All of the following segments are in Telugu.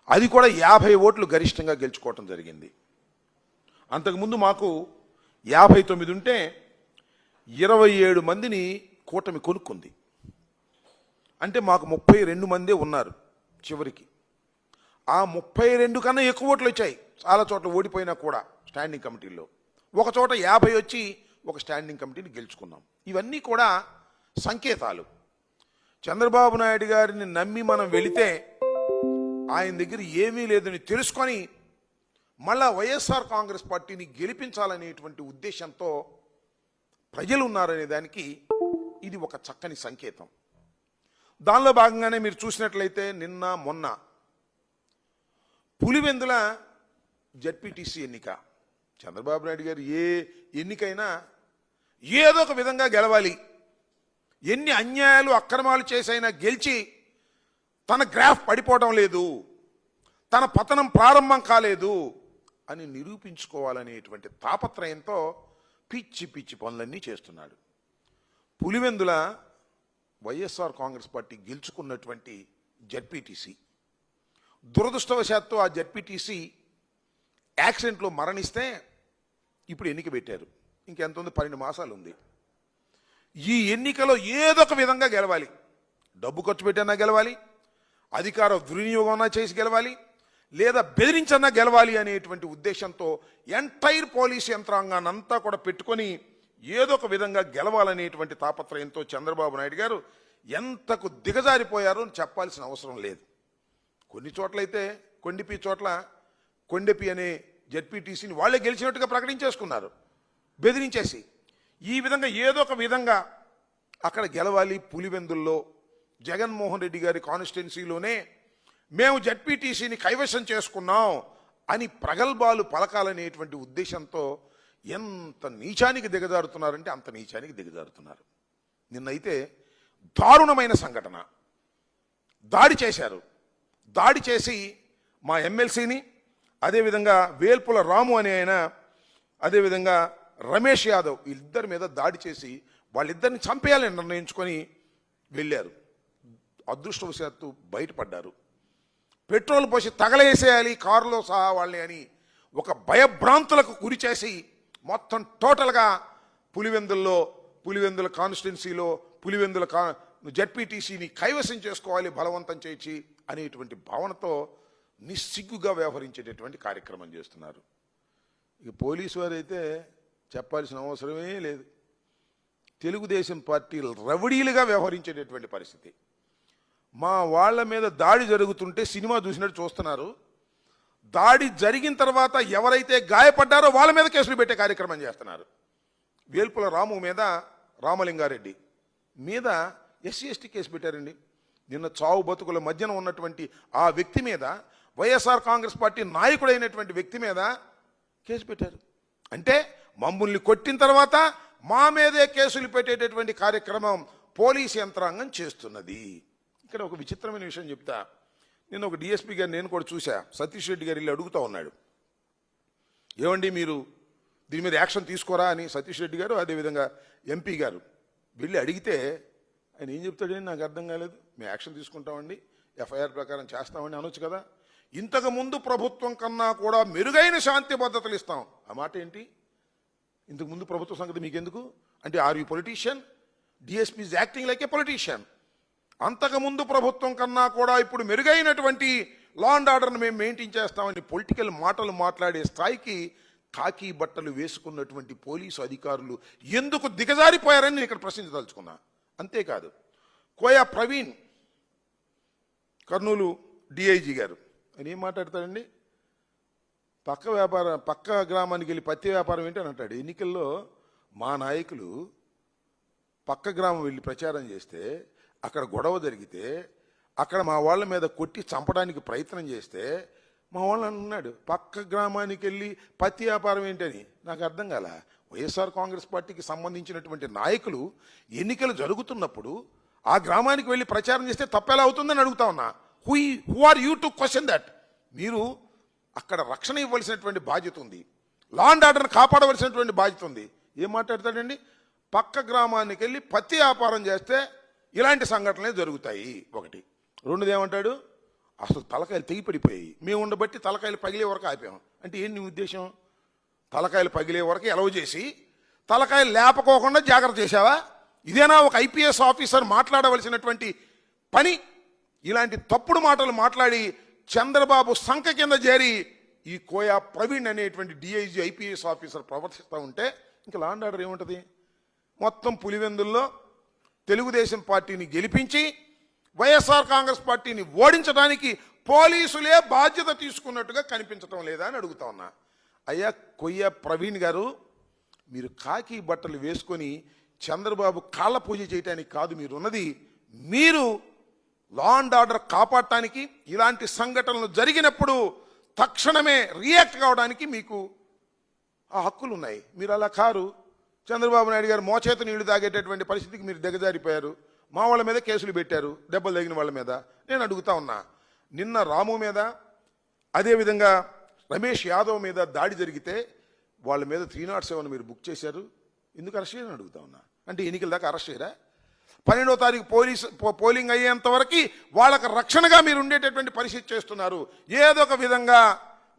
అది కూడా 50 ఓట్లు గరిష్టంగా గెలుచుకోవటం జరిగింది. అంతకుముందు మాకు 59 ఉంటే 27 మందిని కూటమి కొనుక్కుంది. అంటే మాకు 32 మందే ఉన్నారు చివరికి. ఆ 32 కన్నా ఎక్కువ ఓట్లు వచ్చాయి. చాలా చోట్ల ఓడిపోయినా కూడా స్టాండింగ్ కమిటీల్లో. ఒక చోట 50 వచ్చి ఒక స్టాండింగ్ కమిటీని గెలుచుకున్నాం. ఇవన్నీ కూడా సంకేతాలు. చంద్రబాబు నాయుడు గారిని నమ్మి మనం వెళితే ఆయన దగ్గర ఏమీ లేదని తెలుసుకొని మళ్ళా వైఎస్ఆర్ కాంగ్రెస్ పార్టీని గెలిపించాలనేటువంటి ఉద్దేశంతో ప్రజలు ఉన్నారనే దానికి ఇది ఒక చక్కని సంకేతం. దానిలో భాగంగానే మీరు చూసినట్లయితే నిన్న మొన్న పులివెందుల జడ్పీటీసీ ఎన్నిక. చంద్రబాబు నాయుడు గారు ఏ ఎన్నికైనా ఏదో ఒక విధంగా గెలవాలి, ఎన్ని అన్యాయాలు అక్రమాలు చేసైనా గెలిచి తన గ్రాఫ్ పడిపోవడం లేదు, తన పతనం ప్రారంభం కాలేదు అని నిరూపించుకోవాలనేటువంటి తాపత్రయంతో పిచ్చి పిచ్చి పనులన్నీ చేస్తున్నాడు. పులివెందుల వైఎస్ఆర్ కాంగ్రెస్ పార్టీ గెలుచుకున్నటువంటి జడ్పీటీసీ దురదృష్టవశాత్తు ఆ జడ్పీటీసీ యాక్సిడెంట్లో మరణిస్తే ఇప్పుడు ఎన్నిక పెట్టారు. ఇంకెంత ఉంది? 12 మాసాలు ఉంది. ఈ ఎన్నికలో ఏదో ఒక విధంగా గెలవాలి. డబ్బు ఖర్చు పెట్టన్నా గెలవాలి, అధికార దుర్వినియోగం చేసి గెలవాలి, లేదా బెదిరించన్నా గెలవాలి అనేటువంటి ఉద్దేశంతో ఎంటైర్ పోలీస్ యంత్రాంగాన్ని అంతా కూడా పెట్టుకొని ఏదో ఒక విధంగా గెలవాలనేటువంటి తాపత్రయంతో చంద్రబాబు నాయుడు గారు ఎంతకు దిగజారిపోయారో చెప్పాల్సిన అవసరం లేదు. కొన్ని చోట్లయితే కొండిపి చోట్ల కొండెపి అనే జడ్పీటీసీని వాళ్ళే గెలిచినట్టుగా ప్రకటించేసుకున్నారు బెదిరించేసి. ఈ విధంగా ఏదో ఒక విధంగా అక్కడ గెలవాలి. పులివెందుల్లో జగన్మోహన్ రెడ్డి గారి కాన్స్టిట్యున్సీలోనే మేము జడ్పీటీసీని కైవసం చేసుకున్నాం అని ప్రగల్భాలు పలకాలనేటువంటి ఉద్దేశంతో ఎంత నీచానికి దిగజారుతున్నారంటే అంత నీచానికి దిగజారుతున్నారు. నిన్నైతే దారుణమైన సంఘటన. దాడి చేశారు. దాడి చేసి మా ఎమ్మెల్సీని, అదేవిధంగా వేల్పుల రాము అనే ఆయన, అదేవిధంగా రమేష్ యాదవ్, వీళ్ళిద్దరి మీద దాడి చేసి వాళ్ళిద్దరిని చంపేయాలని నిర్ణయించుకొని వెళ్ళారు. అదృష్టవశాత్తు బయటపడ్డారు. పెట్రోల్ పోసి తగలేసేయాలి కారులో సహా వాళ్ళని అని ఒక భయభ్రాంతులకు గురి చేసి మొత్తం టోటల్గా పులివెందుల కాన్స్టిట్యున్సీలో పులివెందుల జడ్పీటీసీని కైవసం చేసుకోవాలి బలవంతం చేసి అనేటువంటి భావనతో నిస్సిగ్గుగా వ్యవహరించేటటువంటి కార్యక్రమం చేస్తున్నారు. ఇక పోలీసు వారు అయితే చెప్పాల్సిన అవసరమే లేదు. తెలుగుదేశం పార్టీ రవడీలుగా వ్యవహరించేటటువంటి పరిస్థితి. మా వాళ్ళ మీద దాడి జరుగుతుంటే సినిమా చూసినట్టు చూస్తున్నారు. దాడి జరిగిన తర్వాత ఎవరైతే గాయపడ్డారో వాళ్ళ మీద కేసులు పెట్టే కార్యక్రమం చేస్తున్నారు. వేల్పుల రాము మీద, రామలింగారెడ్డి మీద SC/ST కేసు పెట్టారండి. నిన్న చావు బతుకుల మధ్యన ఉన్నటువంటి ఆ వ్యక్తి మీద, వైఎస్ఆర్ కాంగ్రెస్ పార్టీ నాయకుడైనటువంటి వ్యక్తి మీద కేసు పెట్టారు. అంటే మమ్మల్ని కొట్టిన తర్వాత మా మీదే కేసులు పెట్టేటటువంటి కార్యక్రమం పోలీస్ యంత్రాంగం చేస్తున్నది. ఇక్కడ ఒక విచిత్రమైన విషయం చెప్తా. నేను ఒక DSP గారు నేను కూడా చూసా. సతీష్ రెడ్డి గారు వెళ్ళి అడుగుతూ ఉన్నాడు, ఏమండి మీరు దీని మీద యాక్షన్ తీసుకోరా అని. సతీష్ రెడ్డి గారు అదేవిధంగా MP గారు వెళ్ళి అడిగితే ఆయన ఏం చెప్తాడని నాకు అర్థం కాలేదు. మేము యాక్షన్ తీసుకుంటామండి, FIR ప్రకారం చేస్తామని అనొచ్చు కదా. ఇంతకుముందు ప్రభుత్వం కన్నా కూడా మెరుగైన శాంతి భద్రతలు ఇస్తాం. ఆ మాట ఏంటి? ఇంతకుముందు ప్రభుత్వ సంగతి మీకెందుకు అంటే, are you politician? DSP is acting like a politician. అంతకుముందు ప్రభుత్వం కన్నా కూడా ఇప్పుడు మెరుగైనటువంటి లా అండ్ ఆర్డర్ను మేము మెయింటైన్ చేస్తామని పొలిటికల్ మాటలు మాట్లాడే స్థాయికి కాకి బట్టలు వేసుకున్నటువంటి పోలీసు అధికారులు ఎందుకు దిగజారిపోయారని నేను ఇక్కడ ప్రశ్నించదలుచుకున్నా. అంతేకాదు, కోయా ప్రవీణ్ కర్నూలు DIG గారు ఆయన ఏం మాట్లాడతాడండి? పక్క గ్రామానికి వెళ్ళి పత్తి వ్యాపారం ఏంటి అని అంటాడు. ఎన్నికల్లో మా నాయకులు పక్క గ్రామం వెళ్ళి ప్రచారం చేస్తే, అక్కడ గొడవ జరిగితే, అక్కడ మా వాళ్ళ మీద కొట్టి చంపడానికి ప్రయత్నం చేస్తే మా వాళ్ళు అన్నాడు పక్క గ్రామానికి వెళ్ళి పత్తి వ్యాపారం ఏంటని. నాకు అర్థం కాల. వైఎస్ఆర్ కాంగ్రెస్ పార్టీకి సంబంధించినటువంటి నాయకులు ఎన్నికలు జరుగుతున్నప్పుడు ఆ గ్రామానికి వెళ్ళి ప్రచారం చేస్తే తప్పెలా అవుతుందని అడుగుతా ఉన్నా. Who are you to question that? మీరు అక్కడ రక్షణ ఇవ్వాల్సినటువంటి బాధ్యత ఉంది, లా అండ్ ఆర్డర్ని కాపాడవలసినటువంటి బాధ్యత ఉంది. ఏం మాట్లాడతాడండి? పక్క గ్రామానికి వెళ్ళి పత్తి వ్యాపారం చేస్తే ఇలాంటి సంఘటనలే జరుగుతాయి. ఒకటి. రెండోది ఏమంటాడు? అసలు తలకాయలు తెగిపడిపోయాయి. మేము ఉండబట్టి తలకాయలు పగిలే వరకు ఆపాం. అంటే ఏంటి నీ ఉద్దేశం? తలకాయలు పగిలే వరకు ఎలవ చేసి తలకాయలు లేపకోకుండా జాగ్రత్త చేశావా? ఇదేనా ఒక ఐపీఎస్ ఆఫీసర్ మాట్లాడవలసినటువంటి పని? ఇలాంటి తప్పుడు మాటలు మాట్లాడి చంద్రబాబు సంఖ కింద చేరి ఈ కోయా ప్రవీణ్ అనేటువంటి డిఐజీ ఐపీఎస్ ఆఫీసర్ ప్రవర్తిస్తూ ఉంటే ఇంకా లా అండ్ ఆర్డర్ ఏముంటుంది? మొత్తం పులివెందుల్లో తెలుగుదేశం పార్టీని గెలిపించి వైఎస్ఆర్ కాంగ్రెస్ పార్టీని ఓడించడానికి పోలీసులే బాధ్యత తీసుకున్నట్టుగా కనిపించడం లేదా అని అడుగుతా ఉన్నా. అయ్యా కొయ్య ప్రవీణ్ గారు, మీరు కాకి బట్టలు వేసుకొని చంద్రబాబు కాళ్ళ పూజ చేయడానికి కాదు మీరున్నది. మీరు లా అండ్ ఆర్డర్ కాపాడటానికి, ఇలాంటి సంఘటనలు జరిగినప్పుడు తక్షణమే రియాక్ట్ కావడానికి మీకు ఆ హక్కులు ఉన్నాయి. మీరు అలా కారు. చంద్రబాబు నాయుడు గారు మోచేత నీళ్లు తాగేటటువంటి పరిస్థితికి మీరు దిగజారిపోయారు. మా వాళ్ళ మీద కేసులు పెట్టారు, దెబ్బలు తగిన వాళ్ళ మీద. నేను అడుగుతా ఉన్నా, నిన్న రాము మీద, అదేవిధంగా రమేష్ యాదవ్ మీద దాడి జరిగితే వాళ్ళ మీద 307 మీరు బుక్ చేశారు. ఎందుకు అరెస్ట్ చేయని అడుగుతా ఉన్నా. అంటే ఎన్నికల దాకా అరెస్ట్ చేయరా? 12వ తారీఖు పోలింగ్ అయ్యేంత వరకు వాళ్ళకి రక్షణగా మీరు ఉండేటటువంటి పరిస్థితి చేస్తున్నారు. ఏదో ఒక విధంగా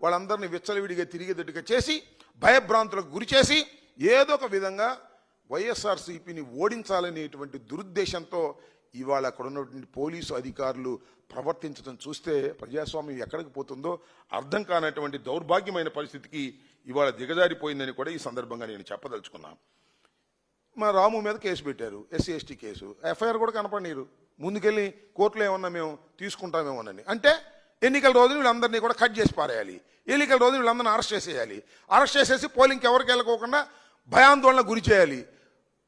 వాళ్ళందరినీ విచ్చలవిడిగా తిరిగేటట్టుగా చేసి, భయభ్రాంతులకు గురి చేసి, ఏదో ఒక విధంగా వైఎస్ఆర్సీపీని ఓడించాలనేటువంటి దురుద్దేశంతో ఇవాళ అక్కడ ఉన్నటువంటి పోలీసు అధికారులు ప్రవర్తించడం చూస్తే ప్రజాస్వామ్యం ఎక్కడికి పోతుందో అర్థం కానటువంటి దౌర్భాగ్యమైన పరిస్థితికి ఇవాళ దిగజారిపోయిందని కూడా ఈ సందర్భంగా నేను చెప్పదలుచుకున్నాను. మా రాము మీద కేసు పెట్టారు, ఎస్సీ ఎస్టీ కేసు. ఎఫ్ఐఆర్ కూడా కనపడనీరు. ముందుకెళ్ళి కోర్టులో ఏమన్నా మేము తీసుకుంటామేమోనని. అంటే ఎన్నికల రోజున వీళ్ళందరినీ కూడా కట్ చేసి పారేయాలి. ఎన్నికల రోజున వీళ్ళందరినీ అరెస్ట్ చేసేయాలి. అరెస్ట్ చేసేసి పోలింగ్కి ఎవరికి వెళ్ళకోకుండా భయాందోళన గురి చేయాలి.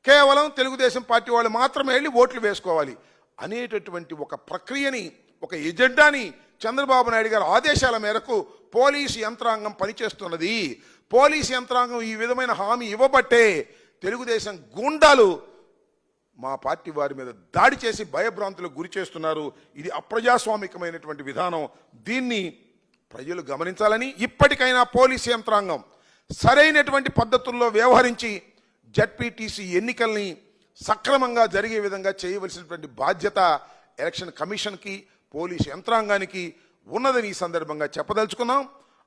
కేవలం తెలుగుదేశం పార్టీ వాళ్ళు మాత్రమే వెళ్ళి ఓట్లు వేసుకోవాలి అనేటటువంటి ఒక ప్రక్రియని, ఒక ఎజెండాని చంద్రబాబు నాయుడు గారి ఆదేశాల మేరకు పోలీసు యంత్రాంగం పనిచేస్తున్నది. పోలీసు యంత్రాంగం ఈ విధమైన హామీ ఇవ్వబట్టే తెలుగుదేశం గూండాలు మా పార్టీ వారి మీద దాడి చేసి భయభ్రాంతులకు గురి చేస్తున్నారు. ఇది అప్రజాస్వామికమైనటువంటి విధానం. దీన్ని ప్రజలు గమనించాలని, ఇప్పటికైనా పోలీసు యంత్రాంగం సరైనటువంటి పద్ధతుల్లో వ్యవహరించి జడ్పీటీసీ ఎన్నికల్ని సక్రమంగా జరిగే విధంగా చేయవలసినటువంటి బాధ్యత ఎలక్షన్ కమిషన్కి, పోలీసు యంత్రాంగానికి ఉన్నదని ఈ సందర్భంగా చెప్పదలుచుకున్నాం.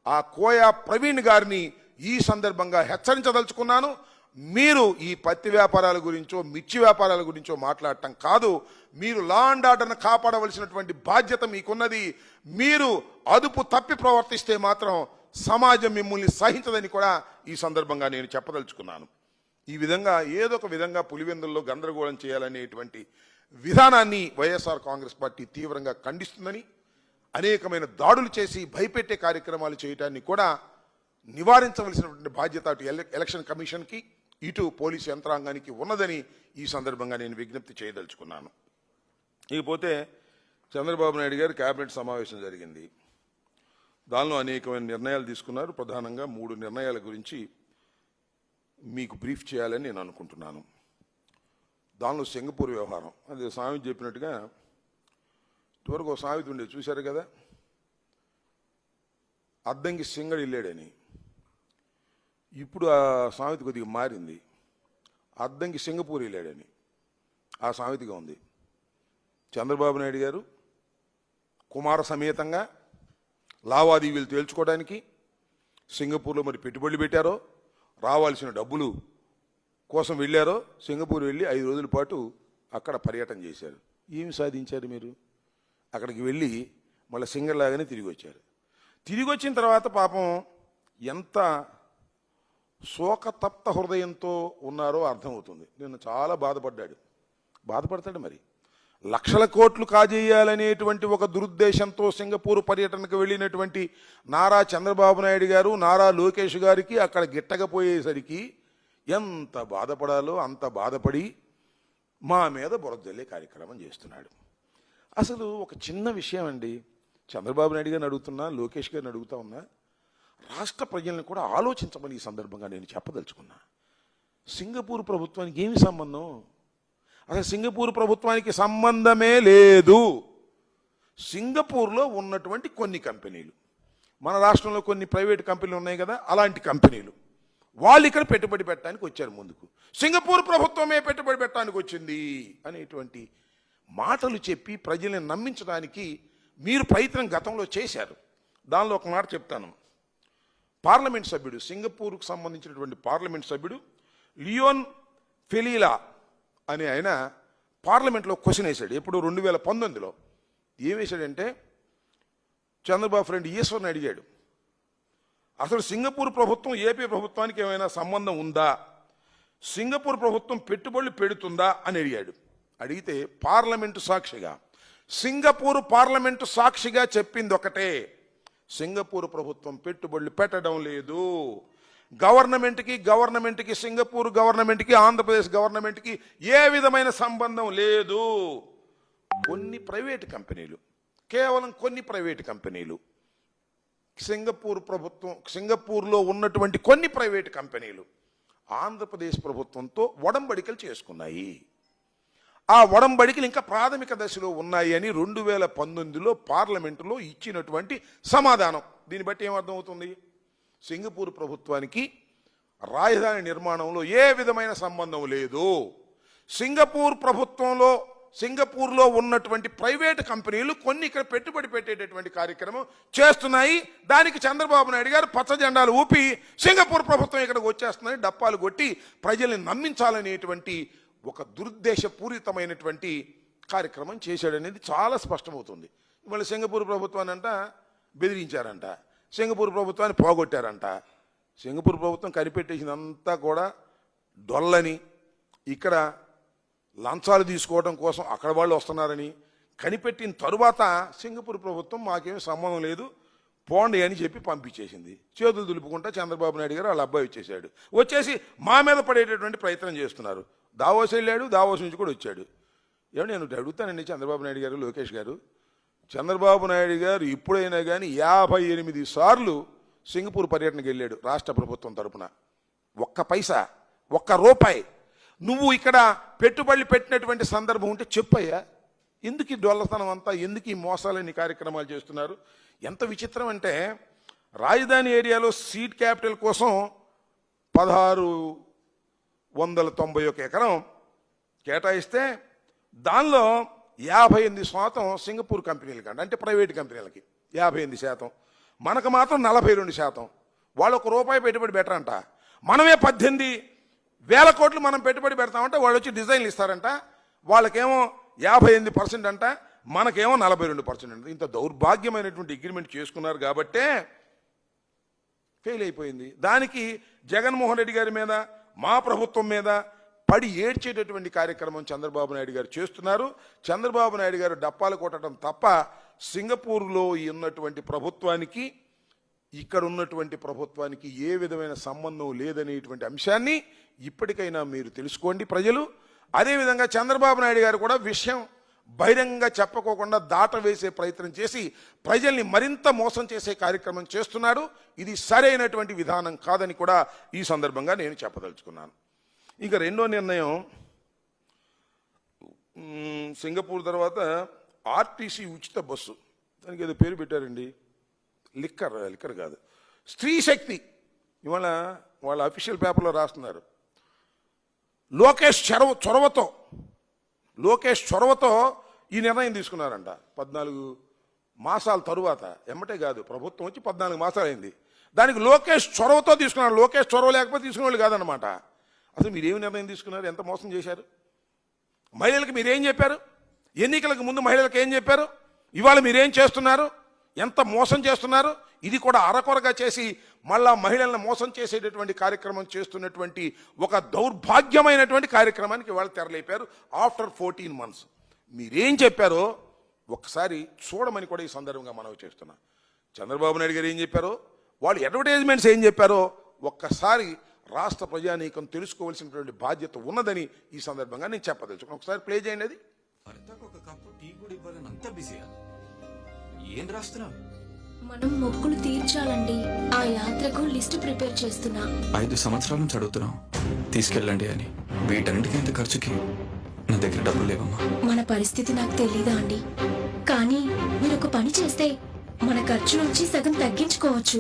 ఆ కోయా ప్రవీణ్ గారిని ఈ సందర్భంగా హెచ్చరించదలుచుకున్నాను. మీరు ఈ పత్తి వ్యాపారాల గురించో మిర్చి వ్యాపారాల గురించో మాట్లాడటం కాదు. మీరు లా అండ్ ఆర్డర్ను కాపాడవలసినటువంటి బాధ్యత మీకున్నది. మీరు అదుపు తప్పి ప్రవర్తిస్తే మాత్రం సమాజం మిమ్మల్ని సహించదని కూడా ఈ సందర్భంగా నేను చెప్పదలుచుకున్నాను. ఈ విధంగా ఏదో ఒక విధంగా పులివెందుల్లో గందరగోళం చేయాలనేటువంటి విధానాన్ని వైఎస్ఆర్ కాంగ్రెస్ పార్టీ తీవ్రంగా ఖండిస్తుందని, అనేకమైన దాడులు చేసి భయపెట్టే కార్యక్రమాలు చేయటాన్ని కూడా నివారించవలసినటువంటి బాధ్యత అటు ఎలక్షన్ కమిషన్కి, ఇటు పోలీసు యంత్రాంగానికి ఉన్నదని ఈ సందర్భంగా నేను విజ్ఞప్తి చేయదలుచుకున్నాను. ఇకపోతే చంద్రబాబు నాయుడు గారి కేబినెట్ సమావేశం జరిగింది. దానిలో అనేకమైన నిర్ణయాలు తీసుకున్నారు. ప్రధానంగా 3 నిర్ణయాల గురించి మీకు బ్రీఫ్ చేయాలని నేను అనుకుంటున్నాను. దానిలో సింగపూర్ వ్యవహారం, అది సామెత చెప్పినట్టుగా ఇటువరకు ఒక సామెత ఉండేది చూశారు కదా, అద్దంకి సింగడు వెళ్ళాడని. ఇప్పుడు ఆ సామెత కొద్దిగా మారింది, అద్దంకి సింగపూర్ వెళ్ళాడని ఆ సామెతగా ఉంది. చంద్రబాబు నాయుడు గారు కుమార సమేతంగా లావాదేవీలు తేల్చుకోవడానికి సింగపూర్లో మరి పెట్టుబడులు పెట్టారో, రావాల్సిన డబ్బులు కోసం వెళ్ళారో, సింగపూర్ వెళ్ళి 5 రోజుల పాటు అక్కడ పర్యటన చేశారు. ఏమి సాధించారు మీరు? అక్కడికి వెళ్ళి మళ్ళీ సింగర్లాగానే తిరిగి వచ్చారు. తిరిగి వచ్చిన తర్వాత పాపం ఎంత శోకతప్త హృదయంతో ఉన్నారో అర్థమవుతుంది. నిన్న చాలా బాధపడతాడు. మరి లక్షల కోట్లు కాజేయాలనేటువంటి ఒక దురుద్దేశంతో సింగపూర్ పర్యటనకు వెళ్ళినటువంటి నారా చంద్రబాబు నాయుడు గారు, నారా లోకేష్ గారికి అక్కడ గిట్టకపోయేసరికి ఎంత బాధపడాలో అంత బాధపడి మా మీద బురదజల్లే కార్యక్రమం చేస్తున్నాడు. అసలు ఒక చిన్న విషయం అండి, చంద్రబాబు నాయుడు గారిని అడుగుతున్నా, లోకేష్ గారిని అడుగుతా ఉన్నా, రాష్ట్ర ప్రజలను కూడా ఆలోచించమని ఈ సందర్భంగా నేను చెప్పదలుచుకున్నా. సింగపూర్ ప్రభుత్వానికి ఏమి సంబంధం? అసలు సింగపూర్ ప్రభుత్వానికి సంబంధమే లేదు. సింగపూర్లో ఉన్నటువంటి కొన్ని కంపెనీలు, మన రాష్ట్రంలో కొన్ని ప్రైవేట్ కంపెనీలు ఉన్నాయి కదా, అలాంటి కంపెనీలు వాళ్ళు ఇక్కడ పెట్టుబడి పెట్టడానికి వచ్చారు ముందుకు. సింగపూర్ ప్రభుత్వమే పెట్టుబడి పెట్టడానికి వచ్చింది అనేటువంటి మాటలు చెప్పి ప్రజల్ని నమ్మించడానికి మీరు ప్రయత్నం గతంలో చేశారు. దానిలో ఒక మాట చెప్తాను. పార్లమెంట్ సభ్యుడు, సింగపూర్కు సంబంధించినటువంటి పార్లమెంట్ సభ్యుడు లియోన్ ఫెలీలా అనే ఆయన పార్లమెంట్లో క్వశ్చన్ వేశాడు. ఎప్పుడు 2019లో ఏం వేశాడంటే, చంద్రబాబు ఫ్రెండ్ ఈశ్వర్ని అడిగాడు, అసలు సింగపూర్ ప్రభుత్వం ఏపీ ప్రభుత్వానికి ఏమైనా సంబంధం ఉందా, సింగపూర్ ప్రభుత్వం పెట్టుబడులు పెడుతుందా అని అడిగాడు. అడిగితే పార్లమెంటు సాక్షిగా, సింగపూర్ పార్లమెంటు సాక్షిగా చెప్పింది ఒకటే, సింగపూర్ ప్రభుత్వం పెట్టుబడులు పెట్టడం లేదు. గవర్నమెంట్కి సింగపూర్ గవర్నమెంట్కి ఆంధ్రప్రదేశ్ గవర్నమెంట్కి ఏ విధమైన సంబంధం లేదు. కొన్ని ప్రైవేటు కంపెనీలు, కేవలం కొన్ని ప్రైవేటు కంపెనీలు, సింగపూర్లో ఉన్నటువంటి కొన్ని ప్రైవేటు కంపెనీలు ఆంధ్రప్రదేశ్ ప్రభుత్వంతో ఒడంబడికలు చేసుకున్నాయి. ఆ ఒడంబడికలు ఇంకా ప్రాథమిక దశలో ఉన్నాయి అని 2019లో పార్లమెంటులో ఇచ్చినటువంటి సమాధానం. దీన్ని బట్టి ఏమర్థమవుతుంది? సింగపూర్ ప్రభుత్వానికి రాజధాని నిర్మాణంలో ఏ విధమైన సంబంధం లేదు. సింగపూర్లో ఉన్నటువంటి ప్రైవేటు కంపెనీలు కొన్ని ఇక్కడ పెట్టుబడి పెట్టేటటువంటి కార్యక్రమం చేస్తున్నాయి. దానికి చంద్రబాబు నాయుడు గారు పచ్చ జెండాలు ఊపి సింగపూర్ ప్రభుత్వం ఇక్కడికి వచ్చేస్తుందని డప్పాలు కొట్టి ప్రజల్ని నమ్మించాలనేటువంటి ఒక దురుద్దేశపూరితమైనటువంటి కార్యక్రమం చేశాడనేది చాలా స్పష్టమవుతుంది. ఇవాళ సింగపూర్ ప్రభుత్వాన్ని అంట బెదిరించారంట, సింగపూర్ ప్రభుత్వాన్ని పోగొట్టారంట. సింగపూర్ ప్రభుత్వం కనిపెట్టేసినంతా కూడా డొల్లని, ఇక్కడ లంచాలు తీసుకోవడం కోసం అక్కడ వాళ్ళు వస్తున్నారని కనిపెట్టిన తరువాత సింగపూర్ ప్రభుత్వం మాకేమీ సంబంధం లేదు పోండి అని చెప్పి పంపించేసింది. చేతులు దులుపుకుంటా చంద్రబాబు నాయుడు గారు వాళ్ళ అబ్బాయి వచ్చేసి మా మీద పడేటటువంటి ప్రయత్నం చేస్తున్నారు. దావోస్ వెళ్ళాడు, దావోస్ నుంచి కూడా వచ్చాడు. ఏమన్నా నేను అడుగుతానండి చంద్రబాబు నాయుడు గారు, లోకేష్ గారు, చంద్రబాబు నాయుడు గారు ఇప్పుడైనా కానీ 58 సార్లు సింగపూర్ పర్యటనకు వెళ్ళాడు రాష్ట్ర ప్రభుత్వం తరపున. ఒక్క పైసా, ఒక్క రూపాయి నువ్వు ఇక్కడ పెట్టుబడులు పెట్టినటువంటి సందర్భం ఉంటే చెప్పయ్యా. ఎందుకు ఈ డొల్లతనం అంతా, ఎందుకు ఈ మోసాలని కార్యక్రమాలు చేస్తున్నారు? ఎంత విచిత్రం అంటే, రాజధాని ఏరియాలో సీడ్ క్యాపిటల్ కోసం 1691 ఎకరం కేటాయిస్తే దానిలో 58% సింగపూర్ కంపెనీలకి అంటే ప్రైవేట్ కంపెనీలకి 58%, మనకు మాత్రం 42%. వాళ్ళు ₹1 పెట్టుబడి పెట్టరంట. మనమే 18,000 కోట్లు మనం పెట్టుబడి పెడతామంటే వాళ్ళు వచ్చి డిజైన్లు ఇస్తారంట. వాళ్ళకేమో 58% అంట, మనకేమో 42% అంట. ఇంత దౌర్భాగ్యమైనటువంటి అగ్రిమెంట్ చేసుకున్నారు కాబట్టే ఫెయిల్ అయిపోయింది. దానికి జగన్మోహన్ రెడ్డి గారి మీద, మా ప్రభుత్వం మీద పడి ఏడ్చేటటువంటి కార్యక్రమం చంద్రబాబు నాయుడు గారు చేస్తున్నారు. చంద్రబాబు నాయుడు గారు డప్పాలు కొట్టడం తప్ప సింగపూర్లో ఉన్నటువంటి ప్రభుత్వానికి, ఇక్కడ ఉన్నటువంటి ప్రభుత్వానికి ఏ విధమైన సంబంధం లేదనేటువంటి అంశాన్ని ఇప్పటికైనా మీరు తెలుసుకోండి ప్రజలు. అదేవిధంగా చంద్రబాబు నాయుడు గారు కూడా విషయం బహిరంగంగా చెప్పకోకుండా దాటవేసే ప్రయత్నం చేసి ప్రజల్ని మరింత మోసం చేసే కార్యక్రమం చేస్తున్నాడు. ఇది సరైనటువంటి విధానం కాదని కూడా ఈ సందర్భంగా నేను చెప్పదలుచుకున్నాను. ఇక రెండో నిర్ణయం, సింగపూర్ తర్వాత ఆర్టీసీ ఉచిత బస్సు, దానికి ఏదో పేరు పెట్టారండి, లిక్కర్ కాదు, స్త్రీ శక్తి. ఇవాళ వాళ్ళ అఫీషియల్ పేపర్లో రాస్తున్నారు, లోకేష్ చొరవతో ఈ నిర్ణయం తీసుకున్నారంట. 14 మాసాల తరువాత, ఎమ్మటే కాదు, ప్రభుత్వం వచ్చి 14 మాసాలు అయింది. దానికి లోకేష్ చొరవతో తీసుకున్నారు. లోకేష్ చొరవ లేకపోతే తీసుకునే వాళ్ళు కాదనమాట. అసలు మీరేమి నిర్ణయం తీసుకున్నారు? ఎంత మోసం చేశారు? మహిళలకు మీరేం చెప్పారు? ఎన్నికలకు ముందు మహిళలకు ఏం చెప్పారు? ఇవాళ మీరేం చేస్తున్నారు? ఎంత మోసం చేస్తున్నారు? ఇది కూడా అరకొరగా చేసి మళ్ళా మహిళలను మోసం చేసేటటువంటి కార్యక్రమం చేస్తున్నటువంటి ఒక దౌర్భాగ్యమైనటువంటి కార్యక్రమానికి వాళ్ళు తెరలేపారు. ఆఫ్టర్ 14 months మీరేం చెప్పారో ఒక్కసారి చూడమని కూడా ఈ సందర్భంగా మనవి చేస్తున్నా. చంద్రబాబు నాయుడు గారు ఏం చెప్పారో, వాళ్ళు అడ్వర్టైజ్మెంట్స్ ఏం చెప్పారో ఒక్కసారి రాష్ట్ర ప్రజానీకం తెలుసుకోవాల్సినటువంటి బాధ్యత ఉన్నదని ఈ సందర్భంగా నేను చెప్పదలుచుకున్నాను. ఒకసారి ప్లే చేయండి. అది ఒక కప్పు టీ కూడా ఇవ్వాలని అంత బిజీయా? ఏం రాస్తున్నావు? మనం మొక్కులు తీర్చాలండి. ఆ యాత్రకు లిస్ట్ ప్రిపేర్ చేస్తున్నా. 5 సంవత్సరాల నుంచి అడుగుతున్నాం తీసుకెళ్ళండి అని. వీటన్నిటికీ ఇంత ఖర్చుకి నా దగ్గర డబ్బులు లేవమ్మా. మన పరిస్థితి నాకు తెలీదా అండి, కానీ మీరు ఒక పని చేస్తే మన ఖర్చు నుంచి సగం తగ్గించుకోవచ్చు.